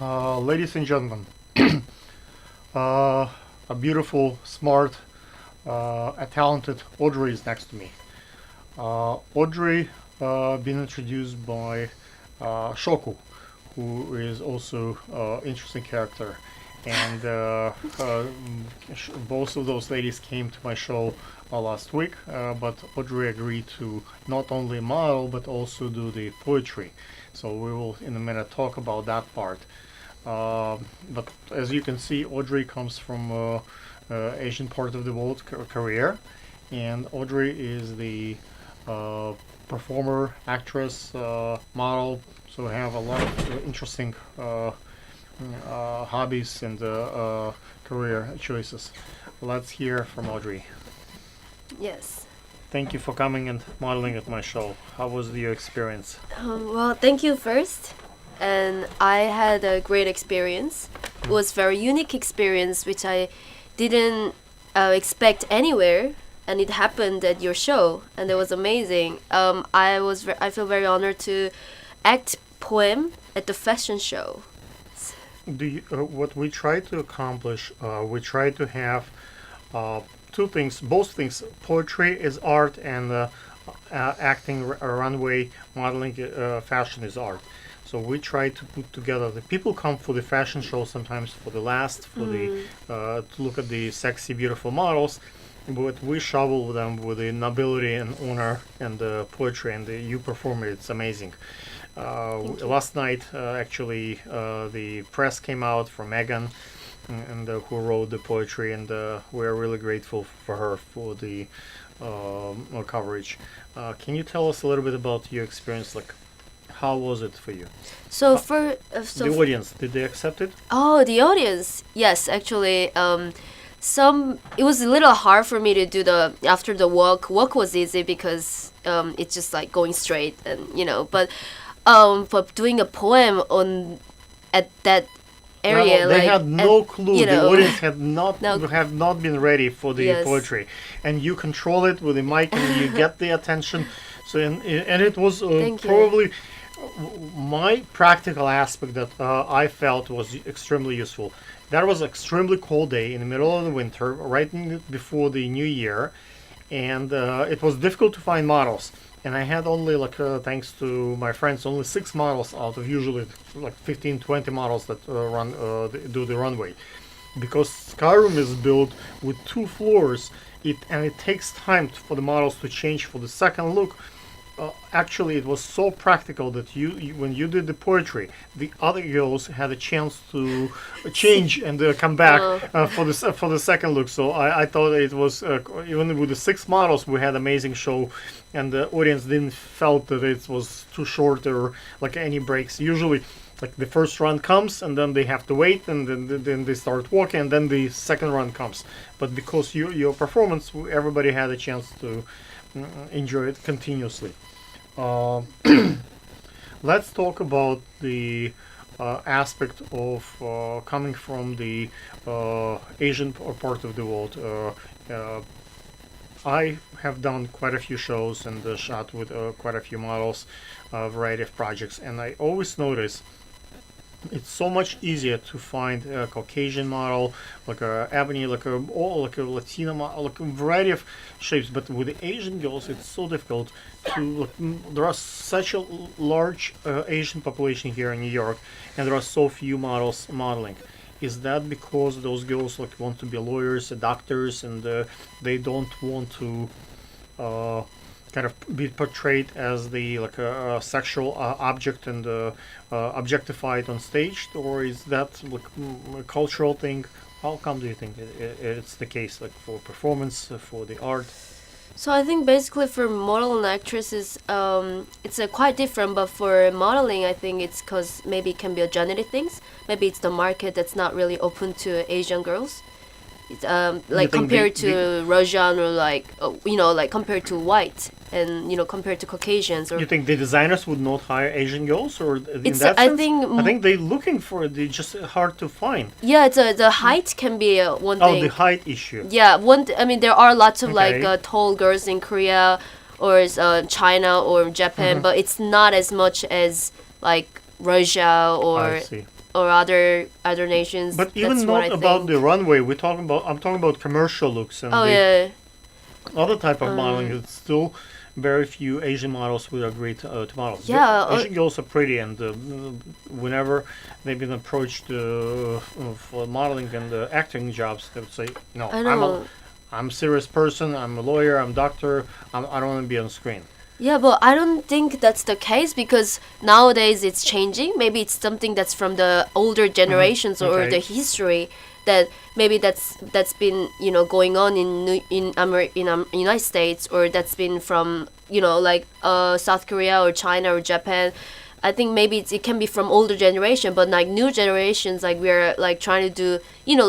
Ladies and gentlemen, a beautiful, smart, a talented Audrey is next to me. Audrey been introduced by Shoku, who is also interesting character, and both of those ladies came to my show last week. But Audrey agreed to not only model but also do the poetry. So we will in a minute talk about that part. But as you can see, Audrey comes from Asian part of the world, Korea, and Audrey is the uh, performer, actress, model. So we have a lot of interesting hobbies and career choices. Let's hear from Audrey. Yes. Thank you for coming and modeling at my show. How was your experience? Well, thank you first. And I had a great experience. It was very unique experience, which I didn't expect anywhere, and it happened at your show, and it was amazing. I feel very honored to act poem at the fashion show. What we try to accomplish, we try to have two things, both things. Poetry is art, and acting, runway modeling, fashion is art. So we try to put together. The people come for the fashion show sometimes for the last, for the to look at the sexy, beautiful models. But we shovel them with the nobility and honor and poetry, and you perform it. It's amazing. Last night, actually, the press came out from Megan, and who wrote the poetry, and we're really grateful for her for the coverage. Can you tell us a little bit about your experience? Like, how was it for you? So for The audience, did they accept it? Oh, the audience. Yes, actually, it was a little hard for me to do the after the walk. Walk was easy because it's just like going straight and but for doing a poem on at that area, Well, they like had no clue. The audience had not No. have not been ready for the Yes. poetry, and you control it with the mic, and you get the attention. So and it was Thank you. probably my practical aspect that I felt was extremely useful. That was extremely cold day in the middle of the winter, right before the new year, and it was difficult to find models. And I had only thanks to my friends, only 6 models out of usually like 15, 20 models that do the runway, because Skyrim is built with 2 floors. It takes time for the models to change for the second look. Actually, it was so practical that when you did the poetry, the other girls had a chance to change and come back for the second look. So I thought it was even with the 6 models, we had amazing show, and the audience didn't felt that it was too short or like any breaks. Usually, like the first run comes and then they have to wait, and then they start walking, and then the second run comes. But because your performance, everybody had a chance to enjoy it continuously. Uh, let's talk about the aspect of coming from the Asian part of the world. I have done quite a few shows and shot with quite a few models, a variety of projects, and I always notice it's so much easier to find a Caucasian model, like a ebony, like a Latino model, like a variety of shapes. But with the Asian girls, it's so difficult to. There are such a large Asian population here in New York, and there are so few models modeling. Is that because those girls want to be lawyers, doctors, and they don't want to kind of be portrayed as the a sexual object and objectified on stage, or is that a cultural thing? How come do you think it's the case, like for performance, for the art? So I think basically for model and actresses, it's quite different. But for modeling, I think it's because maybe it can be a genetic things. Maybe it's the market that's not really open to Asian girls. It's, like compared to Russian, or like compared to white, and compared to Caucasians. Or You think the designers would not hire Asian girls, or in It's, that I sense? think, I think they're looking for it. They're just hard to find. yeah, the height can be one Oh, thing. the height issue. Yeah, I mean, there are lots of Okay. tall girls in Korea or China or Japan, but it's not as much as like Russia or I see. or other nations. But even That's what not I about think. the runway. I'm talking about commercial looks and Oh the yeah. other type of modeling. It's still very few Asian models would agree to model. Yeah, Asian girls are pretty, and whenever they've been approached for modeling and acting jobs, they would say, "No, I know. I'm a serious person. I'm a lawyer. I'm a doctor. I don't want to be on screen." Yeah, but I don't think that's the case because nowadays it's changing. Maybe it's something that's from the older generations or Okay. the history that maybe that's been going on in United States, or that's been from like South Korea or China or Japan. I think maybe it can be from older generation, but like new generations, like we're like trying to do,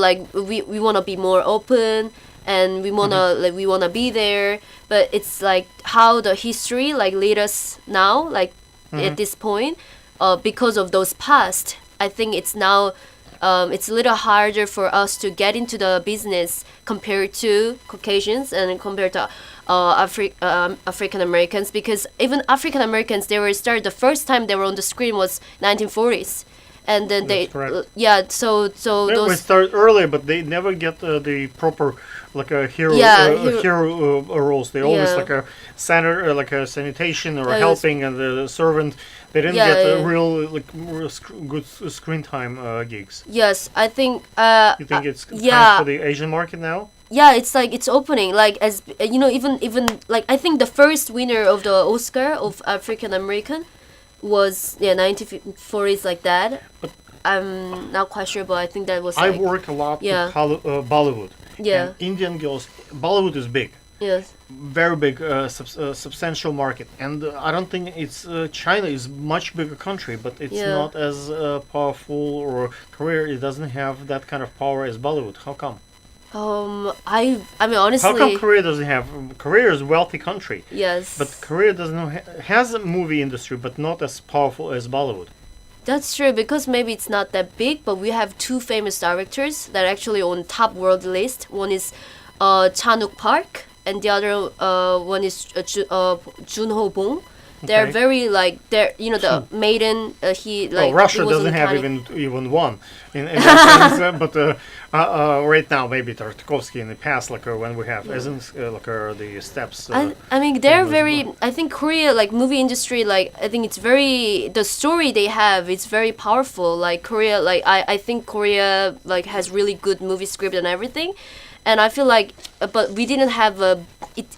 like we want to be more open, and we wanna be there, but it's like how the history like lead us now, like at this point, because of those past. I think it's now it's a little harder for us to get into the business compared to Caucasians and compared to African Americans, because even African Americans, they were started the first time they were on the screen was 1940s, and then That's correct. yeah, so They those start earlier, but they never get the proper like a hero roles. They always Yeah. like a like a sanitation or Yes. helping and the servant. They didn't Yeah, get yeah. real good screen time gigs. yes, I think You think it's time yeah. for the Asian market now? Yeah, it's like it's opening, like as even like I think the first winner of the Oscar of African American was 1940s, like that. But I'm not quite sure, but I think that was I like, work a lot yeah. with Bollywood. Yeah. And Indian girls. Bollywood is big. yes. Very big, substantial market, and I don't think it's China is much bigger country, but it's Yeah. not as powerful, or Korea. It doesn't have that kind of power as Bollywood. How come? I mean honestly. How come Korea doesn't have? Korea is a wealthy country, Yes. but Korea doesn't has a movie industry, but not as powerful as Bollywood. That's true, because maybe it's not that big, but we have two famous directors that are actually on top world list. One is Chanuk Park, and the other one is Junho Bong. They're Okay. very like they're the maiden. He like Russia he was doesn't on have Titanic. even one in that sense, but right now maybe Tartakovsky in the past, like when we have isn't like the steps. I mean they're was very. I think Korea, like movie industry, like I think it's very, the story they have, it's very powerful. Like Korea, like I think Korea like has really good movie script and everything, and I feel like but we didn't have a.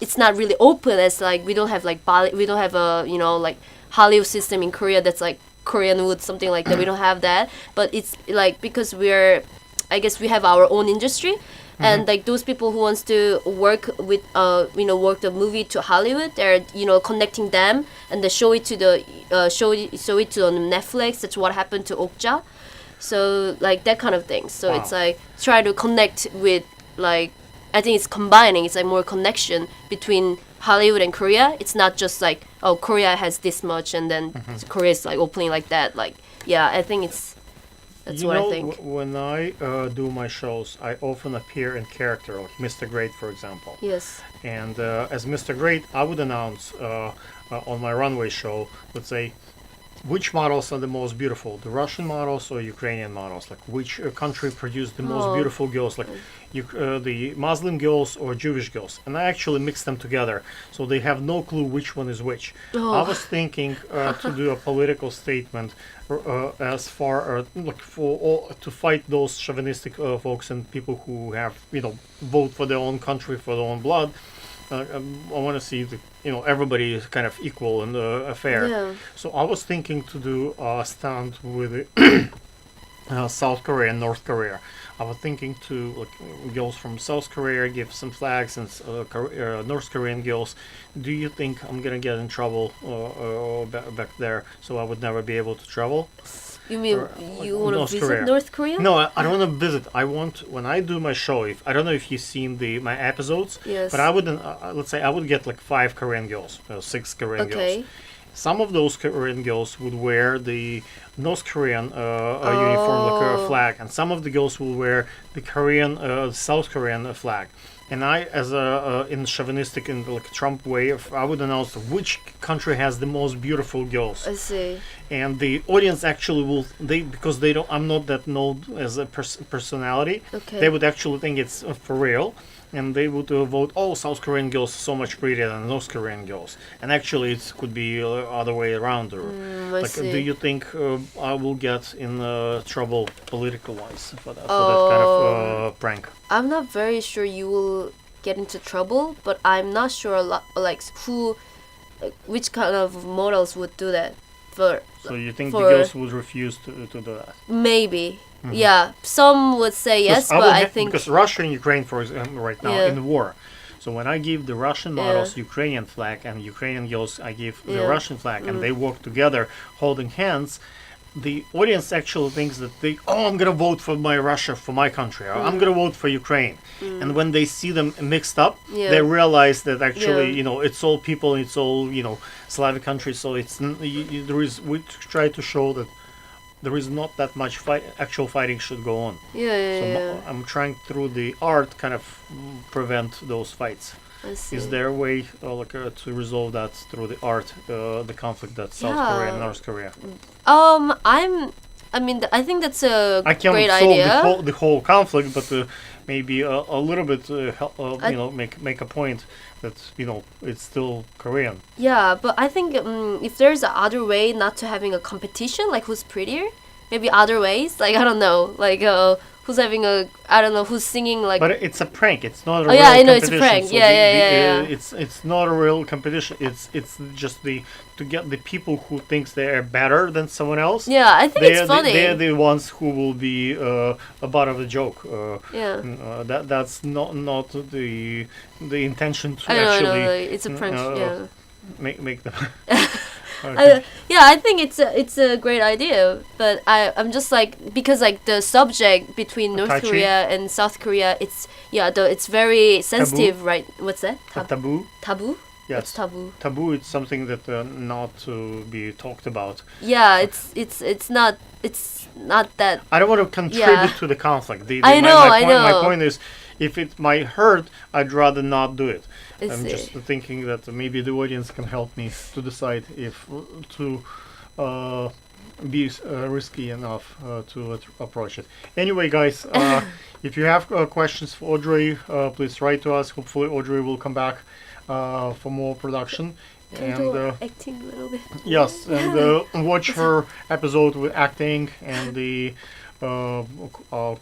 It's not really open as like we don't have like we don't have a like Hollywood system in Korea that's like Korean wood, something like that. We don't have that, but it's like because I guess we have our own industry, and like those people who wants to work with work the movie to Hollywood, they're connecting them, and they show it to the show it to on Netflix. That's what happened to Okja, so like that kind of thing. So Wow. it's like try to connect with like. I think it's combining. It's like more connection between Hollywood and Korea. It's not just like, oh, Korea has this much, and then Korea is like opening like that. Like, yeah, I think that's You what know, I think. when I do my shows, I often appear in character, like Mr. Great, for example. Yes. And as Mr. Great, I would announce on my runway show, let's say, which models are the most beautiful, the Russian models or Ukrainian models? Like which country produced the most Oh. beautiful girls, like the Muslim girls or Jewish girls? And I actually mix them together, so they have no clue which one is which. Oh. I was thinking to do a political statement as far like for all, to fight those chauvinistic folks and people who have vote for their own country, for their own blood. I want to see everybody is kind of equal and fair. Yeah. So I was thinking to do a stand with South Korea and North Korea. I was thinking to girls from South Korea give some flags, and North Korean girls. Do you think I'm gonna get in trouble back there? So I would never be able to travel. You mean Or, you want to North visit Korea. North Korea? No, I don't want to visit. I want when I do my show. If I don't know if you've seen my episodes, Yes. but I would let's say I would get like 5 Korean girls, 6 Korean girls, Okay. some of those Korean girls would wear the North Korean uniform, like a Oh. flag, and some of the girls will wear the Korean, South Korean flag. And I, as a in chauvinistic in like Trump way, I would announce which country has the most beautiful girls, I see. and the audience actually will because they don't. I'm not that known as a personality. Okay. They would actually think it's for real, and they would vote, oh, South Korean girls are so much prettier than North Korean girls. And actually, it could be other way around. Or I like, see. do you think I will get in trouble political-wise for that kind of prank? I'm not very sure you will get into trouble, but I'm not sure like who, which kind of models would do that. So you think the for- girls would refuse to do that? Maybe. Yeah, some would say yes, Because but would I think because Russia and Ukraine, for example, right now Yeah. in the war. So when I give the Russian models Ukrainian flag and Ukrainian girls, I give the Yeah. Russian flag, and they walk together holding hands. The audience actually thinks that I'm gonna vote for my Russia, for my country, or I'm gonna vote for Ukraine. And when they see them mixed up, Yeah. they realize that actually, Yeah. it's all people, it's all Slavic countries. So we try to show that there is not that much actual fighting should go on. So I'm trying through the art kind of prevent those fights. I see. Is there a way to resolve that through the art, the conflict that's South Yeah. Korea and North Korea? I mean, I think that's a I can't great solve idea. the whole conflict, but maybe a little bit, help, make a point that it's still Korean. Yeah, but I think if there's other way not to having a competition, like who's prettier, maybe other ways, like I don't know, like who's having I don't know, who's singing like. But it's a prank. It's not a Oh, real yeah, I know, it's a competition. prank. So Yeah. It's not a real competition. It's just to get the people who thinks they are better than someone else. Yeah, I think it's funny. They're the ones who will be a butt of the joke. Yeah. That's not the intention to I know, actually it's a prank. Yeah. make them. Yeah, I think it's a great idea, but I'm just like, because like the subject between North Touchy. Korea and South Korea, it's very sensitive, right? What's that? A taboo. Taboo? Yes. What's taboo? Taboo is something that not to be talked about. Yeah, it's not that. I don't want to contribute Yeah. to the conflict. I know, I My know. point is, if it might hurt, I'd rather not do it. I I'm see. just thinking that maybe the audience can help me to decide if to be risky enough to approach it. Anyway, guys, if you have questions for Audrey, please write to us. Hopefully, Audrey will come back for more production. Can And do acting a little bit. yes, and watch her episode with acting and the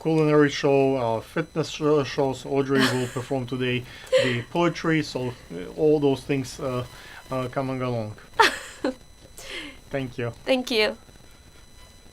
culinary show, fitness shows. Audrey will perform today the poetry, so all those things coming along. Thank you. Thank you.